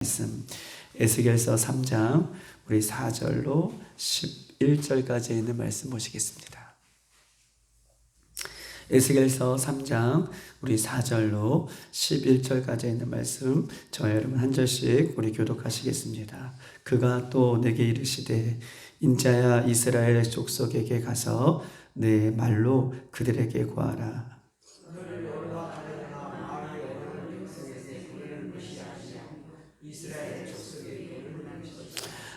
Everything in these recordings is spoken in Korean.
말씀 에스겔서 3장 우리 4절로 11절까지 있는 말씀 보시겠습니다. 에스겔서 3장 우리 4절로 11절까지 있는 말씀 저와 여러분 한 절씩 우리 교독하시겠습니다. 그가 또 내게 이르시되 인자야 이스라엘 족속에게 가서 내 말로 그들에게 구하라.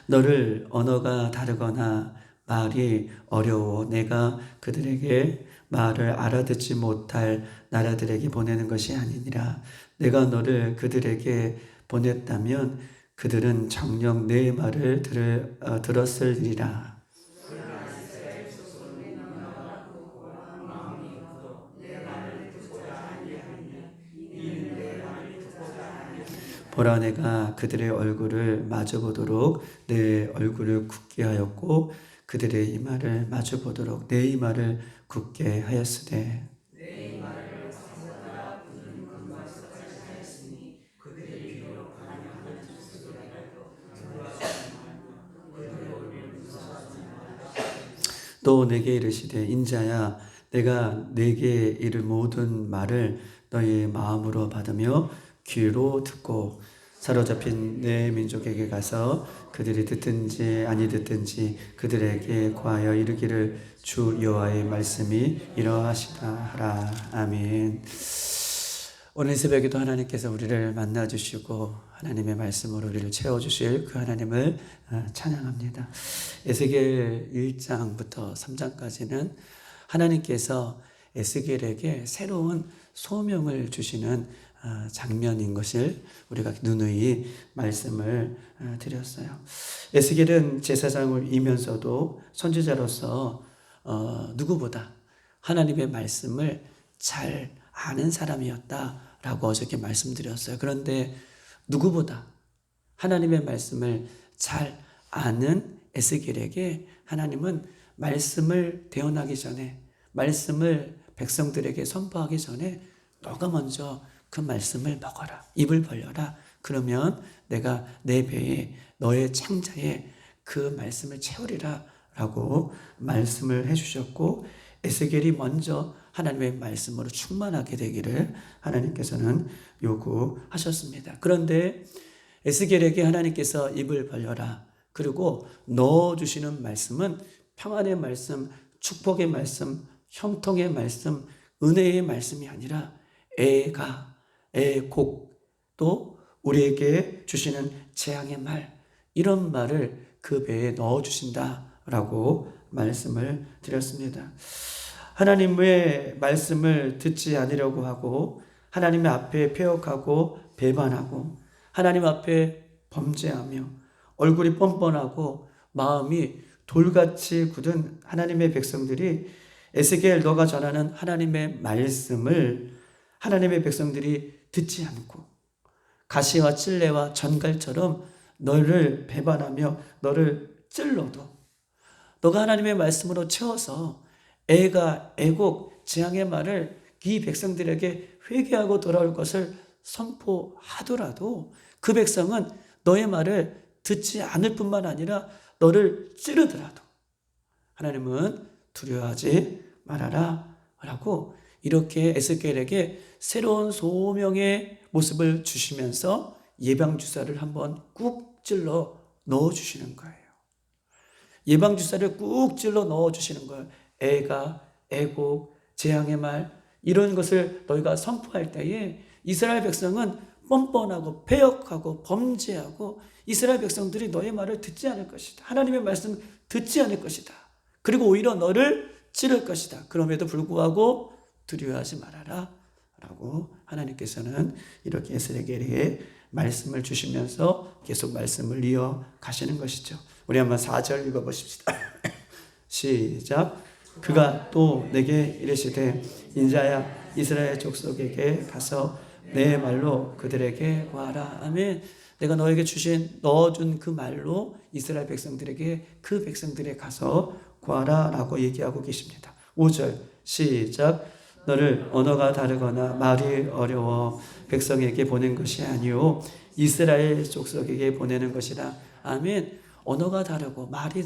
너를 언어가 다르거나 말이 어려워 내가 그들에게 말을 알아듣지 못할 나라들에게 보내는 것이 아니니라. 내가 너를 그들에게 보냈다면 그들은 정녕 내 말을 들었으리라. 보라 내가 그들의 얼굴을 마주보도록 내 얼굴을 굳게 하였고 그들의 이마를 마주보도록 내 이마를 굳게 하였으되 또 내게 이르시되 인자야 내가 내게 이를 모든 말을 너의 마음으로 받으며 귀로 듣고 사로잡힌 내 민족에게 가서 그들이 듣든지 아니 듣든지 그들에게 구하여 이르기를 주 여호와의 말씀이 이러하시다 하라. 아멘. 오늘 새벽에도 하나님께서 우리를 만나주시고 하나님의 말씀으로 우리를 채워주실 그 하나님을 찬양합니다. 에스겔 1장부터 3장까지는 하나님께서 에스겔에게 새로운 소명을 주시는 장면인 것을 우리가 누누이 말씀을 드렸어요. 에스겔은 제사장이면서도 선지자로서 누구보다 하나님의 말씀을 잘 아는 사람이었다라고 어저께 말씀드렸어요. 그런데 누구보다 하나님의 말씀을 잘 아는 에스겔에게 하나님은 말씀을 대언하기 전에 말씀을 백성들에게 선포하기 전에 너가 먼저 그 말씀을 먹어라. 입을 벌려라. 그러면 내가 내 배에 너의 창자에 그 말씀을 채우리라 라고 말씀을 해주셨고 에스겔이 먼저 하나님의 말씀으로 충만하게 되기를 하나님께서는 요구하셨습니다. 그런데 에스겔에게 하나님께서 입을 벌려라. 그리고 넣어주시는 말씀은 평안의 말씀, 축복의 말씀, 형통의 말씀, 은혜의 말씀이 아니라 애곡 또 우리에게 주시는 재앙의 말 이런 말을 그 배에 넣어주신다라고 말씀을 드렸습니다. 하나님의 말씀을 듣지 않으려고 하고 하나님의 앞에 패역하고 배반하고 하나님 앞에 범죄하며 얼굴이 뻔뻔하고 마음이 돌같이 굳은 하나님의 백성들이 에스겔 너가 전하는 하나님의 말씀을 하나님의 백성들이 듣지 않고 가시와 찔레와 전갈처럼 너를 배반하며 너를 찔러도 너가 하나님의 말씀으로 채워서 애곡, 재앙의 말을 이 백성들에게 회개하고 돌아올 것을 선포하더라도 그 백성은 너의 말을 듣지 않을 뿐만 아니라 너를 찌르더라도 하나님은 두려워하지 말아라 라고 이렇게 에스겔에게 새로운 소명의 모습을 주시면서 예방주사를 한번 꾹 찔러 넣어주시는 거예요. 예방주사를 꾹 찔러 넣어주시는 거예요. 애곡, 재앙의 말 이런 것을 너희가 선포할 때에 이스라엘 백성은 뻔뻔하고 패역하고 범죄하고 이스라엘 백성들이 너의 말을 듣지 않을 것이다. 하나님의 말씀을 듣지 않을 것이다. 그리고 오히려 너를 찌를 것이다. 그럼에도 불구하고 두려워하지 말아라 라고 하나님께서는 이렇게 에스겔에게 말씀을 주시면서 계속 말씀을 이어가시는 것이죠. 우리 한번 4절 읽어보십시다. 시작. 그가 또 내게 이르시되 인자야 이스라엘 족속에게 가서 내 말로 그들에게 구하라. 아멘. 내가 너에게 넣어준 그 말로 이스라엘 백성들에게 그 백성들에 가서 구하라 라고 얘기하고 계십니다. 5절 시작. 너를 언어가 다르거나 말이 어려워 백성에게 보낸 것이 아니오 이스라엘 족속에게 보내는 것이라. 아멘. 언어가 다르고 말이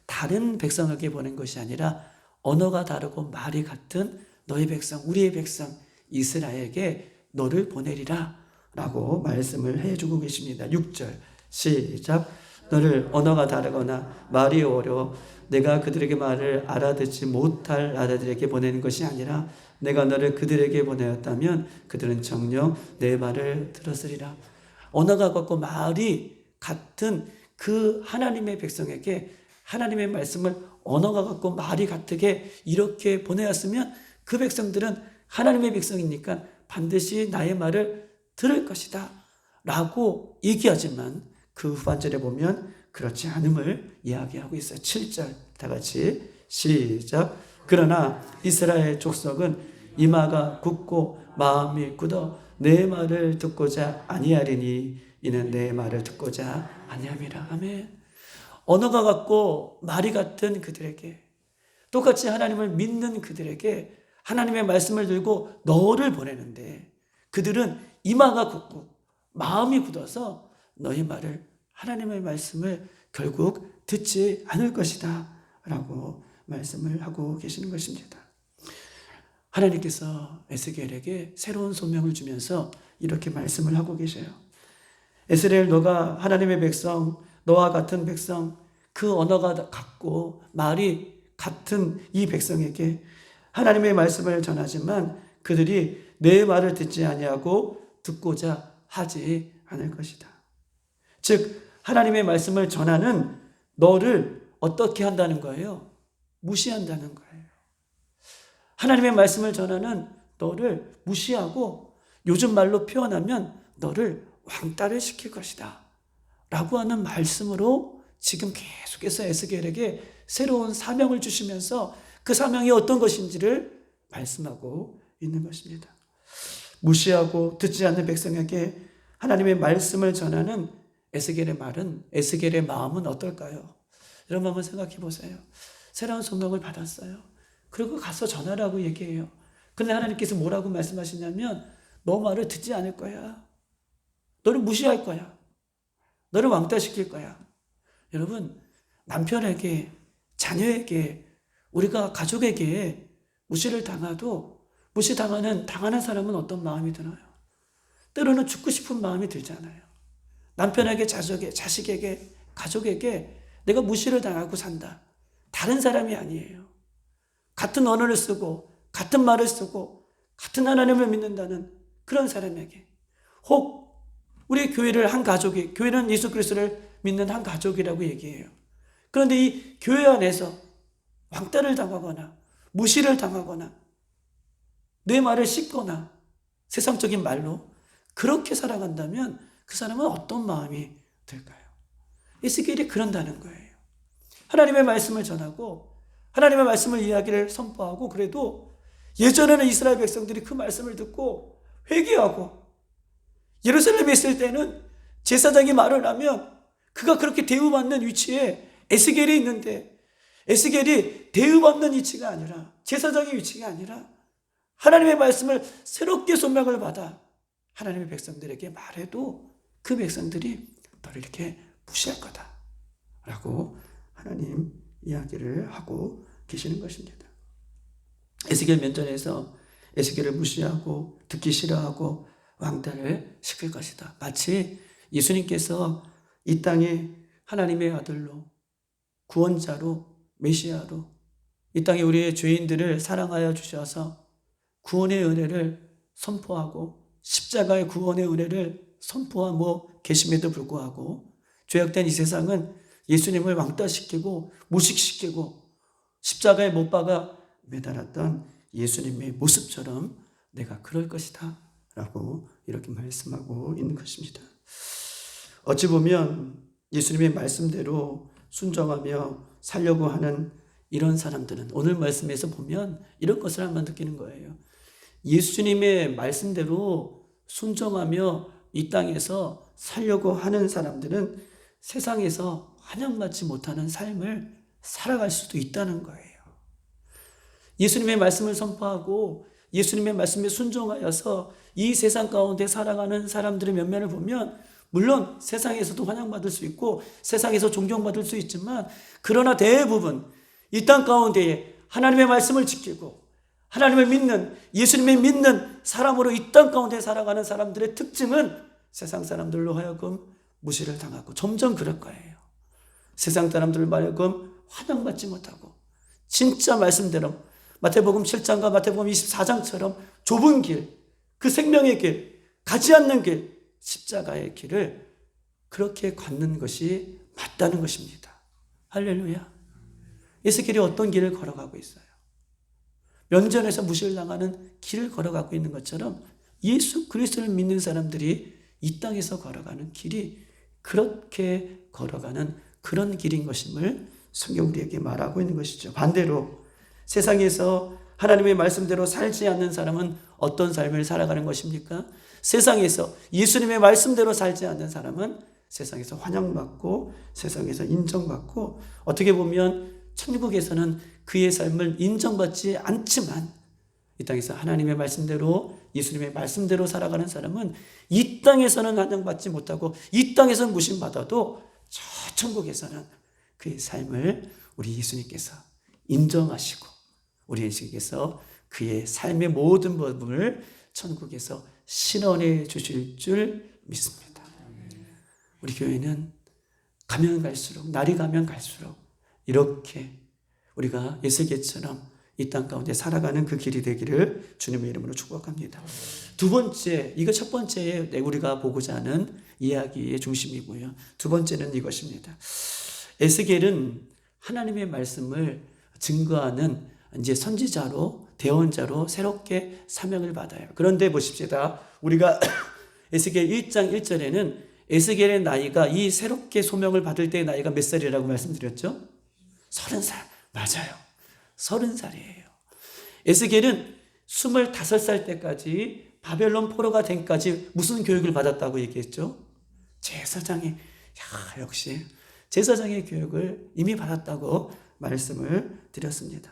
다른 백성에게 보낸 것이 아니라 언어가 다르고 말이 같은 너희 백성, 우리의 백성 이스라엘에게 너를 보내리라 라고 말씀을 해주고 계십니다. 6절 시작. 너를 언어가 다르거나 말이 어려워 내가 그들에게 말을 알아듣지 못할 나라들에게 보내는 것이 아니라 내가 너를 그들에게 보내었다면 그들은 정녕 내 말을 들었으리라. 언어가 같고 말이 같은 그 하나님의 백성에게 하나님의 말씀을 언어가 같고 말이 같게 이렇게 보내었으면 그 백성들은 하나님의 백성이니까 반드시 나의 말을 들을 것이다 라고 얘기하지만 그 후반절에 보면 그렇지 않음을 이야기하고 있어요. 7절 다 같이 시작. 그러나 이스라엘 족속은 이마가 굳고 마음이 굳어 내 말을 듣고자 아니하리니 이는 내 말을 듣고자 아니함이라. 아멘. 언어가 같고 말이 같은 그들에게 똑같이 하나님을 믿는 그들에게 하나님의 말씀을 들고 너를 보내는데 그들은 이마가 굳고 마음이 굳어서 너의 말을 하나님의 말씀을 결국 듣지 않을 것이다 라고 말씀을 하고 계시는 것입니다. 하나님께서 에스겔에게 새로운 소명을 주면서 이렇게 말씀을 하고 계셔요. 에스겔 너가 하나님의 백성 너와 같은 백성 그 언어가 같고 말이 같은 이 백성에게 하나님의 말씀을 전하지만 그들이 내 말을 듣지 아니하고 듣고자 하지 않을 것이다. 즉 하나님의 말씀을 전하는 너를 어떻게 한다는 거예요? 무시한다는 거예요. 하나님의 말씀을 전하는 너를 무시하고 요즘 말로 표현하면 너를 왕따를 시킬 것이다 라고 하는 말씀으로 지금 계속해서 에스겔에게 새로운 사명을 주시면서 그 사명이 어떤 것인지를 말씀하고 있는 것입니다. 무시하고 듣지 않는 백성에게 하나님의 말씀을 전하는 에스겔의 마음은 어떨까요? 여러분 한번 생각해 보세요. 새로운 소명을 받았어요. 그리고 가서 전하라고 얘기해요. 근데 하나님께서 뭐라고 말씀하시냐면 너 말을 듣지 않을 거야. 너를 무시할 거야. 너를 왕따시킬 거야. 여러분 남편에게 자녀에게 우리가 가족에게 무시를 당하도 당하는 사람은 어떤 마음이 드나요? 때로는 죽고 싶은 마음이 들잖아요. 남편에게 자식에게 가족에게 내가 무시를 당하고 산다. 다른 사람이 아니에요. 같은 언어를 쓰고 같은 말을 쓰고 같은 하나님을 믿는다는 그런 사람에게 혹 우리 교회를 한 가족이 교회는 예수 그리스도를 믿는 한 가족이라고 얘기해요. 그런데 이 교회 안에서 왕따를 당하거나 무시를 당하거나 내 말을 씹거나 세상적인 말로 그렇게 살아간다면 그 사람은 어떤 마음이 들까요? 에스겔이 그런다는 거예요. 하나님의 말씀을 전하고 하나님의 말씀을 이야기를 선포하고 그래도 예전에는 이스라엘 백성들이 그 말씀을 듣고 회개하고 예루살렘에 있을 때는 제사장이 말을 하면 그가 그렇게 대우받는 위치에 에스겔이 있는데 에스겔이 대우받는 위치가 아니라 제사장의 위치가 아니라 하나님의 말씀을 새롭게 소명을 받아 하나님의 백성들에게 말해도 그 백성들이 너를 이렇게 무시할 거다 라고 하나님 이야기를 하고 계시는 것입니다. 에스겔 면전에서 에스겔을 무시하고 듣기 싫어하고 왕따를 시킬 것이다. 마치 예수님께서 이 땅에 하나님의 아들로 구원자로 메시아로 이 땅에 우리의 죄인들을 사랑하여 주셔서 구원의 은혜를 선포하고 십자가의 구원의 은혜를 선포하고 계심에도 불구하고 죄악된 이 세상은 예수님을 왕따시키고 무식시키고 십자가에 못 박아 매달았던 예수님의 모습처럼 내가 그럴 것이다 라고 이렇게 말씀하고 있는 것입니다. 어찌 보면 예수님의 말씀대로 순종하며 살려고 하는 이런 사람들은 오늘 말씀에서 보면 이런 것을 한번 느끼는 거예요. 예수님의 말씀대로 순종하며 이 땅에서 살려고 하는 사람들은 세상에서 환영받지 못하는 삶을 살아갈 수도 있다는 거예요. 예수님의 말씀을 선포하고 예수님의 말씀에 순종하여서 이 세상 가운데 살아가는 사람들의 면면을 보면 물론 세상에서도 환영받을 수 있고 세상에서 존경받을 수 있지만 그러나 대부분 이 땅 가운데에 하나님의 말씀을 지키고 하나님을 믿는 예수님을 믿는 사람으로 이 땅 가운데 살아가는 사람들의 특징은 세상 사람들로 하여금 무시를 당하고 점점 그럴 거예요. 세상 사람들을 하여금 환영받지 못하고 진짜 말씀대로 마태복음 7장과 마태복음 24장처럼 좁은 길, 그 생명의 길, 가지 않는 길, 십자가의 길을 그렇게 걷는 것이 맞다는 것입니다. 할렐루야. 에스겔이 어떤 길을 걸어가고 있어요? 면전에서 무시를 당하는 길을 걸어가고 있는 것처럼 예수 그리스도를 믿는 사람들이 이 땅에서 걸어가는 길이 그렇게 걸어가는 그런 길인 것임을 성경 우리에게 말하고 있는 것이죠. 반대로 세상에서 하나님의 말씀대로 살지 않는 사람은 어떤 삶을 살아가는 것입니까? 세상에서 예수님의 말씀대로 살지 않는 사람은 세상에서 환영받고 세상에서 인정받고 어떻게 보면 천국에서는 그의 삶을 인정받지 않지만 이 땅에서 하나님의 말씀대로 예수님의 말씀대로 살아가는 사람은 이 땅에서는 환영받지 못하고 이 땅에서는 무심받아도 저 천국에서는 그의 삶을 우리 예수님께서 인정하시고 우리 예수님께서 그의 삶의 모든 부분을 천국에서 신원해 주실 줄 믿습니다. 우리 교회는 가면 갈수록 날이 가면 갈수록 이렇게 우리가 에스겔처럼 이 땅 가운데 살아가는 그 길이 되기를 주님의 이름으로 축복합니다. 두 번째, 이거 첫 번째에 우리가 보고자 하는 이야기의 중심이고요. 두 번째는 이것입니다. 에스겔은 하나님의 말씀을 증거하는 이제 선지자로 대언자로 새롭게 사명을 받아요. 그런데 보십시다. 우리가 에스겔 1장 1절에는 에스겔의 나이가 이 새롭게 소명을 받을 때의 나이가 몇 살이라고 말씀드렸죠? 30살. 맞아요. 30살이에요. 에스겔은 25살 때까지 바벨론 포로가 된까지 무슨 교육을 받았다고 얘기했죠? 제사장의, 역시 제사장의 교육을 이미 받았다고 말씀을 드렸습니다.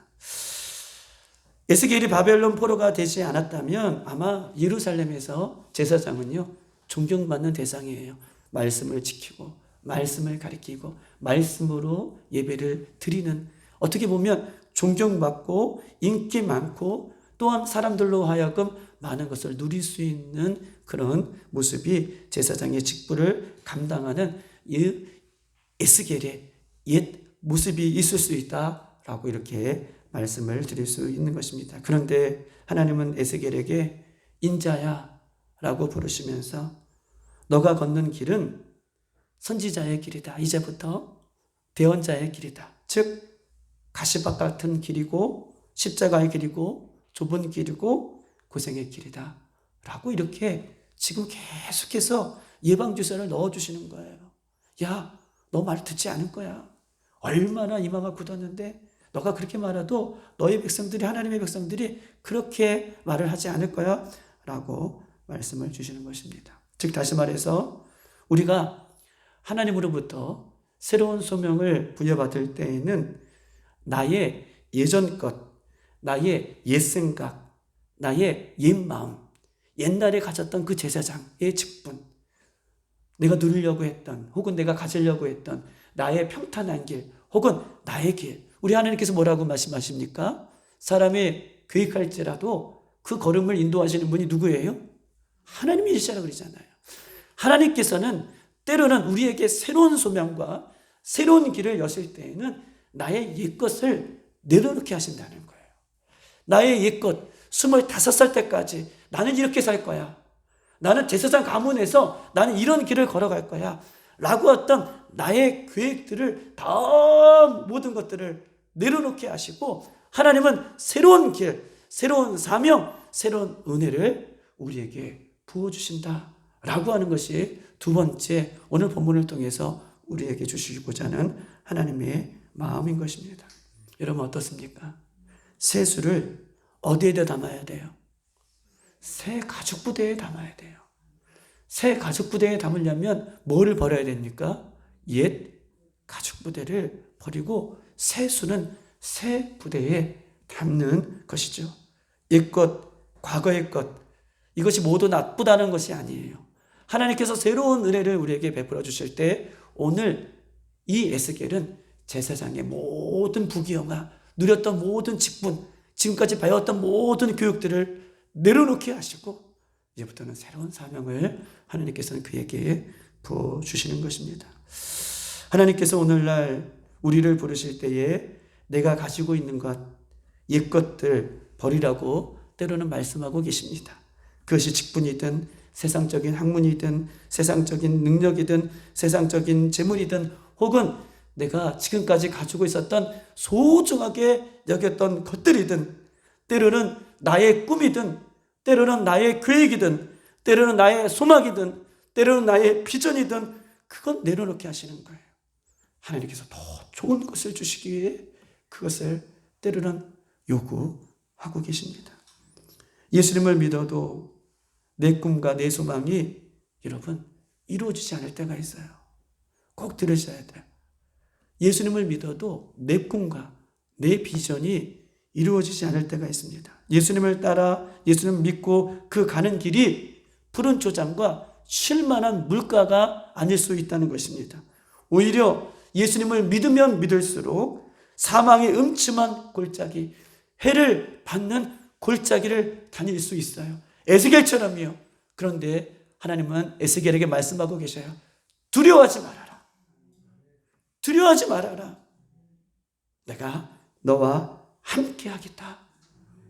에스겔이 바벨론 포로가 되지 않았다면 아마 예루살렘에서 제사장은요, 존경받는 대상이에요. 말씀을 지키고 말씀을 가리키고 말씀으로 예배를 드리는, 어떻게 보면 존경받고 인기 많고 또한 사람들로 하여금 많은 것을 누릴 수 있는 그런 모습이 제사장의 직분을 감당하는 이 에스겔의 옛 모습이 있을 수 있다라고 이렇게 말씀을 드릴 수 있는 것입니다. 그런데 하나님은 에스겔에게 인자야 라고 부르시면서 너가 걷는 길은 선지자의 길이다. 이제부터 대언자의 길이다. 즉 가시밭 같은 길이고 십자가의 길이고 좁은 길이고 고생의 길이다 라고 이렇게 지금 계속해서 예방주사를 넣어주시는 거예요. 야, 너 말 듣지 않을 거야. 얼마나 이마가 굳었는데 너가 그렇게 말해도 너희 백성들이, 하나님의 백성들이 그렇게 말을 하지 않을 거야 라고 말씀을 주시는 것입니다. 즉 다시 말해서 우리가 하나님으로부터 새로운 소명을 부여받을 때에는 나의 예전 것, 나의 옛 생각, 나의 옛 마음, 옛날에 가졌던 그 제사장의 직분, 내가 누리려고 했던 혹은 내가 가지려고 했던 나의 평탄한 길 혹은 나의 길, 우리 하나님께서 뭐라고 말씀하십니까? 사람이 계획할지라도 그 걸음을 인도하시는 분이 누구예요? 하나님이시라고 그러잖아요. 하나님께서는 때로는 우리에게 새로운 소명과 새로운 길을 여실 때에는 나의 옛것을 내려놓게 하신다는 거예요. 나의 옛것, 25살 때까지 나는 이렇게 살 거야. 나는 제사장 가문에서 나는 이런 길을 걸어갈 거야. 라고 어떤 나의 계획들을 다 모든 것들을 내려놓게 하시고 하나님은 새로운 길, 새로운 사명, 새로운 은혜를 우리에게 부어주신다라고 하는 것이 두 번째 오늘 본문을 통해서 우리에게 주시고자 하는 하나님의 마음인 것입니다. 여러분 어떻습니까? 세수를 어디에다 담아야 돼요? 새 가죽 부대에 담아야 돼요. 새 가죽 부대에 담으려면 뭐를 버려야 됩니까? 옛 가죽 부대를 버리고 세수는 새 부대에 담는 것이죠. 옛것 과거의 것, 이것이 모두 나쁘다는 것이 아니에요. 하나님께서 새로운 은혜를 우리에게 베풀어 주실 때 오늘 이 에스겔은 제사장의 모든 부귀영화, 누렸던 모든 직분, 지금까지 배웠던 모든 교육들을 내려놓게 하시고 이제부터는 새로운 사명을 하나님께서는 그에게 부어주시는 것입니다. 하나님께서 오늘날 우리를 부르실 때에 내가 가지고 있는 것, 옛것들 버리라고 때로는 말씀하고 계십니다. 그것이 직분이든 세상적인 학문이든 세상적인 능력이든 세상적인 재물이든 혹은 내가 지금까지 가지고 있었던 소중하게 여겼던 것들이든 때로는 나의 꿈이든 때로는 나의 계획이든 때로는 나의 소망이든 때로는 나의 비전이든 그건 내려놓게 하시는 거예요. 하나님께서 더 좋은 것을 주시기 위해 그것을 때로는 요구하고 계십니다. 예수님을 믿어도 내 꿈과 내 소망이 여러분 이루어지지 않을 때가 있어요. 꼭 들으셔야 돼요. 예수님을 믿어도 내 꿈과 내 비전이 이루어지지 않을 때가 있습니다. 예수님을 따라 예수님을 믿고 그 가는 길이 푸른 초장과 쉴만한 물가가 아닐 수 있다는 것입니다. 오히려 예수님을 믿으면 믿을수록 사망의 음침한 골짜기, 해를 받는 골짜기를 다닐 수 있어요. 에스겔처럼요. 그런데 하나님은 에스겔에게 말씀하고 계셔요. 두려워하지 말아라. 두려워하지 말아라. 내가 너와 함께 하겠다.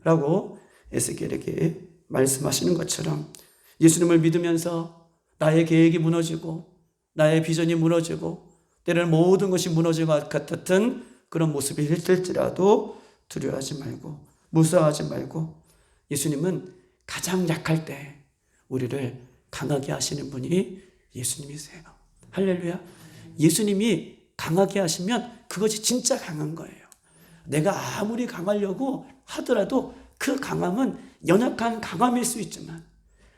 라고 에스겔에게 말씀하시는 것처럼 예수님을 믿으면서 나의 계획이 무너지고 나의 비전이 무너지고 때로는 모든 것이 무너질 것 같았던 그런 모습이 있을지라도 두려워하지 말고 무서워하지 말고 예수님은 가장 약할 때 우리를 강하게 하시는 분이 예수님이세요. 할렐루야. 예수님이 강하게 하시면 그것이 진짜 강한 거예요. 내가 아무리 강하려고 하더라도 그 강함은 연약한 강함일 수 있지만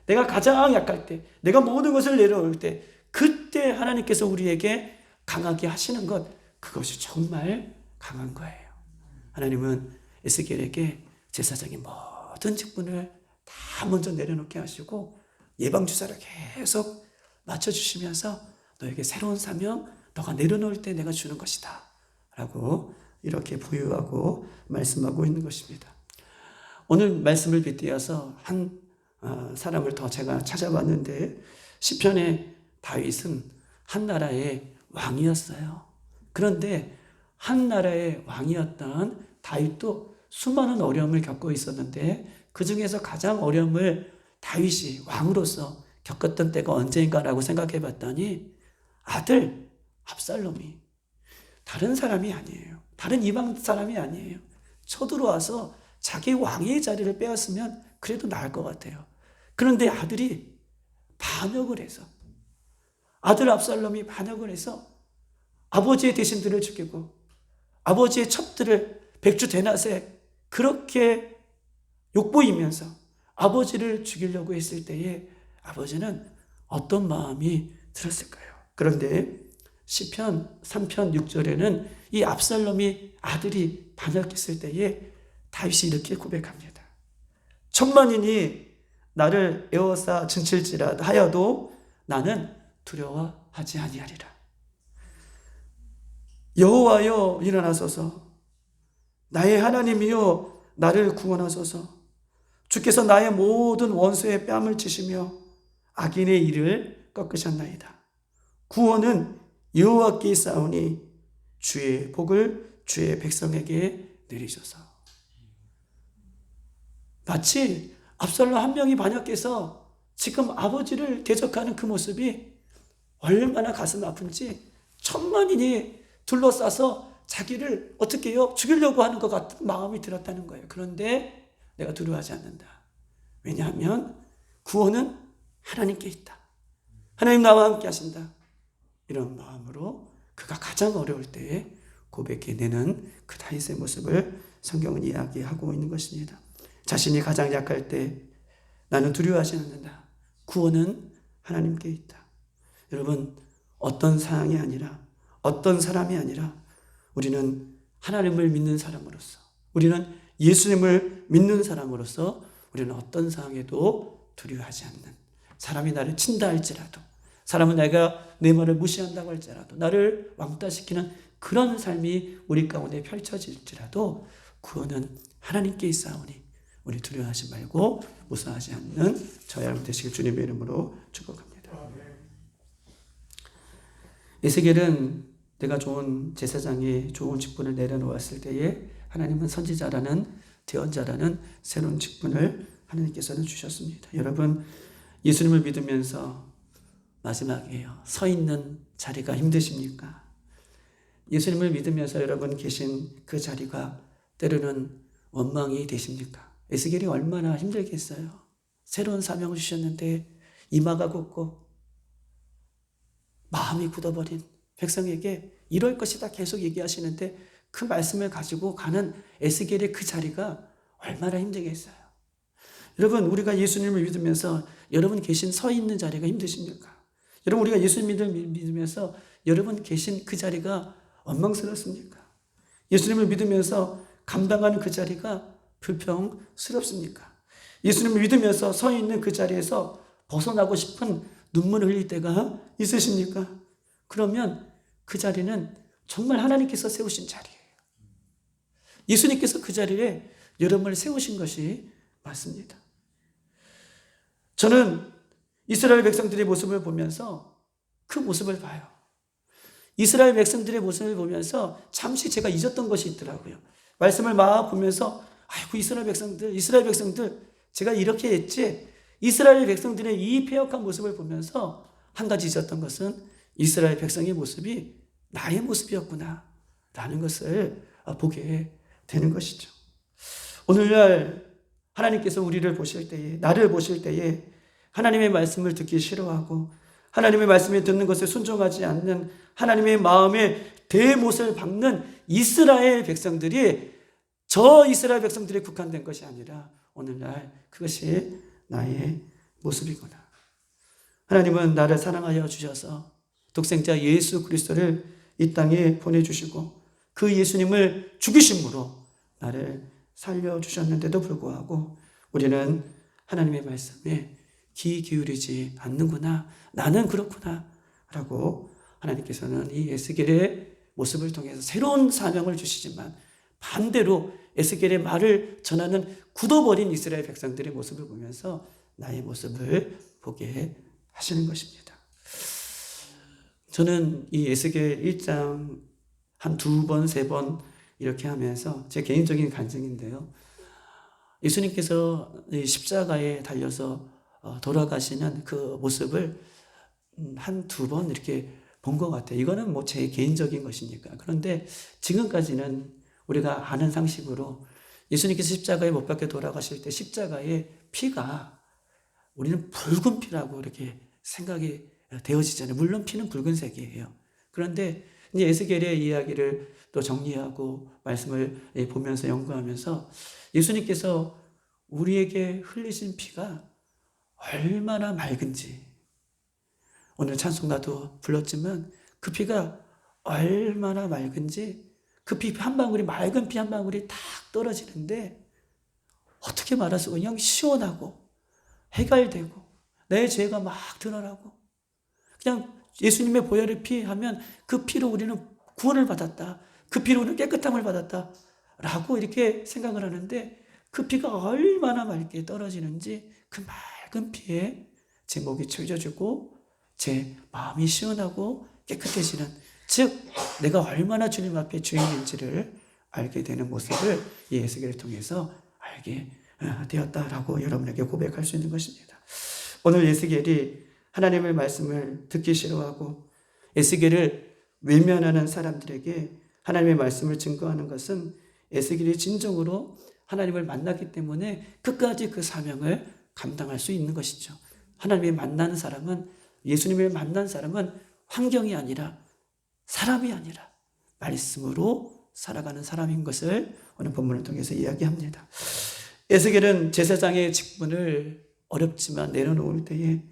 내가 가장 약할 때, 내가 모든 것을 내려올 때 그때 하나님께서 우리에게 강하게 하시는 것, 그것이 정말 강한 거예요. 하나님은 에스겔에게 제사장의 모든 직분을 다 먼저 내려놓게 하시고 예방주사를 계속 맞춰주시면서 너에게 새로운 사명, 너가 내려놓을 때 내가 주는 것이다 라고 이렇게 부유하고 말씀하고 있는 것입니다. 오늘 말씀을 빗대어서 한 사람을 더 제가 찾아봤는데 시편의 다윗은 한 나라의 왕이었어요. 그런데 한 나라의 왕이었던 다윗도 수많은 어려움을 겪고 있었는데 그 중에서 가장 어려움을 다윗이 왕으로서 겪었던 때가 언제인가라고 생각해 봤더니 아들 압살롬이 다른 사람이 아니에요. 다른 이방 사람이 아니에요. 쳐들어와서 자기 왕의 자리를 빼앗으면 그래도 나을 것 같아요. 그런데 아들이 반역을 해서 아들 압살롬이 반역을 해서 아버지의 대신들을 죽이고 아버지의 첩들을 백주 대낮에 그렇게 욕보이면서 아버지를 죽이려고 했을 때에 아버지는 어떤 마음이 들었을까요? 그런데 시편 3편 6절에는 이 압살롬이 아들이 반역했을 때에 다윗이 이렇게 고백합니다. 천만인이 나를 에워싸 진칠지라 하여도 나는 두려워하지 아니하리라. 여호와여 일어나소서. 나의 하나님이여 나를 구원하소서. 주께서 나의 모든 원수의 뺨을 치시며 악인의 일을 꺾으셨나이다. 구원은 여호와께 있사오니 주의 복을 주의 백성에게 내리소서. 마치 압살롬 한 명이 반역해서 지금 아버지를 대적하는 그 모습이 얼마나 가슴 아픈지 천만인이 둘러싸서 자기를 어떻게 해요? 죽이려고 하는 것 같은 마음이 들었다는 거예요. 그런데 내가 두려워하지 않는다. 왜냐하면 구원은 하나님께 있다. 하나님 나와 함께 하신다. 이런 마음으로 그가 가장 어려울 때에 고백해내는 그 다윗의 모습을 성경은 이야기하고 있는 것입니다. 자신이 가장 약할 때 나는 두려워하지 않는다. 구원은 하나님께 있다. 여러분, 어떤 상황이 아니라 어떤 사람이 아니라 우리는 하나님을 믿는 사람으로서 우리는 예수님을 믿는 사람으로서 우리는 어떤 상황에도 두려워하지 않는, 사람이 나를 친다 할지라도, 사람은 내 말을 무시한다고 할지라도, 나를 왕따시키는 그런 삶이 우리 가운데 펼쳐질지라도 구원은 하나님께 있사오니 우리 두려워하지 말고 무서워하지 않는 저와 여러분 되시길 주님의 이름으로 축복합니다. 에스겔은 내가 좋은 제사장의 좋은 직분을 내려놓았을 때에 하나님은 선지자라는 대언자라는 새로운 직분을 하나님께서는 주셨습니다. 여러분, 예수님을 믿으면서 마지막이에요. 서 있는 자리가 힘드십니까? 예수님을 믿으면서 여러분 계신 그 자리가 때로는 원망이 되십니까? 에스겔이 얼마나 힘들겠어요. 새로운 사명을 주셨는데 이마가 굳고 마음이 굳어버린 백성에게 이럴 것이다 계속 얘기하시는데 그 말씀을 가지고 가는 에스겔의 그 자리가 얼마나 힘들겠어요. 여러분, 우리가 예수님을 믿으면서 여러분 계신 서 있는 자리가 힘드십니까? 여러분, 우리가 예수님을 믿으면서 여러분 계신 그 자리가 원망스럽습니까? 예수님을 믿으면서 감당하는 그 자리가 불평스럽습니까? 예수님을 믿으면서 서 있는 그 자리에서 벗어나고 싶은 눈물을 흘릴 때가 있으십니까? 그러면 그 자리는 정말 하나님께서 세우신 자리예요. 예수님께서 그 자리에 여러분을 세우신 것이 맞습니다. 저는 이스라엘 백성들의 모습을 보면서 그 모습을 봐요. 이스라엘 백성들의 모습을 보면서 잠시 제가 잊었던 것이 있더라고요. 말씀을 막 보면서 아이고 이스라엘 백성들 제가 이렇게 했지. 이스라엘 백성들의 이 패역한 모습을 보면서 한 가지 잊었던 것은 이스라엘 백성의 모습이 나의 모습이었구나 라는 것을 보게 되는 것이죠. 오늘날 하나님께서 우리를 보실 때에, 나를 보실 때에 하나님의 말씀을 듣기 싫어하고 하나님의 말씀을 듣는 것에 순종하지 않는 하나님의 마음에 대못을 박는 이스라엘 백성들이 저 이스라엘 백성들에 국한된 것이 아니라 오늘날 그것이 나의 모습이구나. 하나님은 나를 사랑하여 주셔서 독생자 예수 그리스도를 이 땅에 보내주시고 그 예수님을 죽이심으로 나를 살려주셨는데도 불구하고 우리는 하나님의 말씀에 귀 기울이지 않는구나. 나는 그렇구나. 라고 하나님께서는 이 에스겔의 모습을 통해서 새로운 사명을 주시지만 반대로 에스겔의 말을 전하는 굳어버린 이스라엘 백성들의 모습을 보면서 나의 모습을 보게 하시는 것입니다. 저는 이 에스겔 1장 한 2번, 3번 이렇게 하면서 제 개인적인 간증인데요. 예수님께서 십자가에 달려서 돌아가시는 그 모습을 한 2번 이렇게 본 것 같아요. 이거는 뭐 제 개인적인 것이니까. 그런데 지금까지는 우리가 아는 상식으로 예수님께서 십자가에 못 박혀 돌아가실 때 십자가의 피가 우리는 붉은 피라고 이렇게 생각이 되어지잖아요. 물론 피는 붉은색이에요. 그런데 이제 에스겔의 이야기를 또 정리하고 말씀을 보면서 연구하면서 예수님께서 우리에게 흘리신 피가 얼마나 맑은지, 오늘 찬송가도 불렀지만 그 피가 얼마나 맑은지, 그 피 한 방울이, 맑은 피 한 방울이 탁 떨어지는데 어떻게 말할 수가, 그냥 시원하고 해갈되고 내 죄가 막 드러나고 그냥 예수님의 보혈의 피 하면 그 피로 우리는 구원을 받았다, 그 피로 우리는 깨끗함을 받았다 라고 이렇게 생각을 하는데 그 피가 얼마나 맑게 떨어지는지 그 맑은 피에 제 목이 채워지고 제 마음이 시원하고 깨끗해지는, 즉 내가 얼마나 주님 앞에 주인인지를 알게 되는 모습을 이 에스겔을 통해서 알게 되었다라고 여러분에게 고백할 수 있는 것입니다. 오늘 에스겔이 하나님의 말씀을 듣기 싫어하고 에스겔을 외면하는 사람들에게 하나님의 말씀을 증거하는 것은 에스겔이 진정으로 하나님을 만났기 때문에 끝까지 그 사명을 감당할 수 있는 것이죠. 하나님을 만나는 사람은, 예수님을 만난 사람은 환경이 아니라 사람이 아니라 말씀으로 살아가는 사람인 것을 오늘 본문을 통해서 이야기합니다. 에스겔은 제사장의 직분을 어렵지만 내려놓을 때에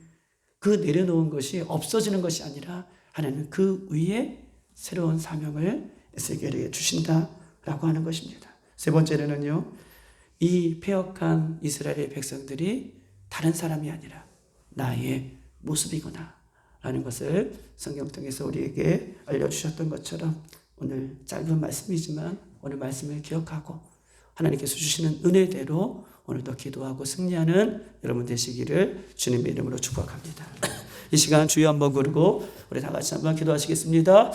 그 내려놓은 것이 없어지는 것이 아니라 하나님은 그 위에 새로운 사명을 에스겔에게 주신다라고 하는 것입니다. 세 번째로는요, 이 패역한 이스라엘의 백성들이 다른 사람이 아니라 나의 모습이구나 라는 것을 성경 통해서 우리에게 알려주셨던 것처럼 오늘 짧은 말씀이지만 오늘 말씀을 기억하고 하나님께서 주시는 은혜대로 오늘도 기도하고 승리하는 여러분 되시기를 주님의 이름으로 축복합니다. 이 시간 주여 한번 부르고 우리 다 같이 한번 기도하시겠습니다.